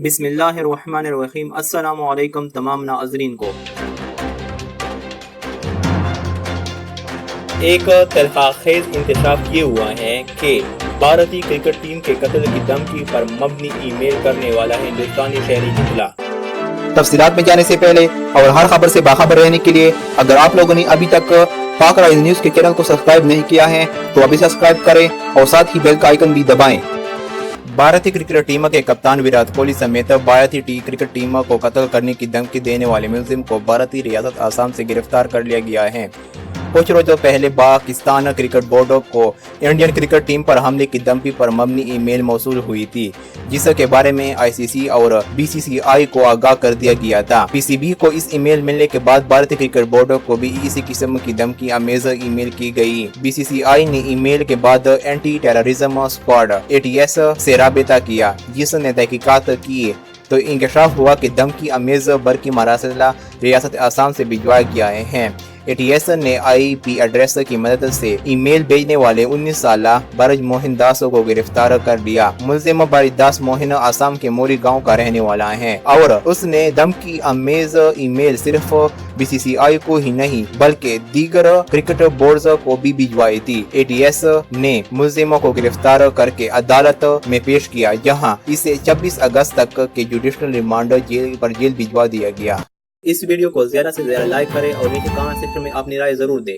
بسم اللہ الرحمن الرحیم۔ السلام علیکم تمام ناظرین کو۔ ایک تلخیز انکشاف یہ ہوا ہے کہ بھارتی کرکٹ ٹیم کے قتل کی دھمکی پر مبنی ای میل کرنے والا ہندوستانی شہری نکلا۔ تفصیلات میں جانے سے پہلے اور ہر خبر سے باخبر رہنے کے لیے اگر آپ لوگوں نے ابھی تک پاک رائز نیوز کے چینل کو سبسکرائب نہیں کیا ہے تو ابھی سبسکرائب کریں اور ساتھ ہی بیل کا آئیکن بھی دبائیں۔ بھارتی کرکٹ ٹیم کے کپتان وراٹ کوہلی سمیت بھارتی کرکٹ ٹیم کو قتل کرنے کی دھمکی دینے والے ملزم کو بھارتی ریاست آسام سے گرفتار کر لیا گیا ہے۔ کچھ روزوں پہلے پاکستان کرکٹ بورڈ کو انڈین کرکٹ ٹیم پر حملے کی دھمکی پر مبنی ای میل موصول ہوئی تھی، جس کے بارے میں آئی سی سی اور بی سی سی آئی کو آگاہ کر دیا گیا تھا۔ پی سی بی کو اس ای میل ملنے کے بعد بھارتی کرکٹ بورڈ کو بھی اسی قسم کی دھمکی آمیز ای میل کی گئی۔ بی سی سی آئی نے ای میل کے بعد اینٹی ٹیررزم اسکواڈ ATS سے رابطہ کیا، جس نے تحقیقات کی تو انکشاف ہوا کہ دھمکی آمیز برقی مراسلہ ریاست آسام سے بھجوائے گئے ہیں۔ ATS نے IP ایڈریس کی مدد سے ای میل بھیجنے والے 19 سالہ برج موہن داس کو گرفتار کر لیا۔ ملزم برج داس موہن آسام کے موری گاؤں کا رہنے والا ہے اور اس نے دھمکی آمیز ای میل صرف BCCI کو ہی نہیں بلکہ دیگر کرکٹ بورڈز کو بھی بھجوائی تھی۔ ATS نے ملزم کو گرفتار کر کے عدالت میں پیش کیا، جہاں اسے 26 اگست تک کے جوڈیشل ریمانڈ جیل بھجوا دیا گیا۔ اس ویڈیو کو زیادہ سے زیادہ لائک کریں اور نیچے کامنٹ سیکشن میں اپنی رائے ضرور دیں۔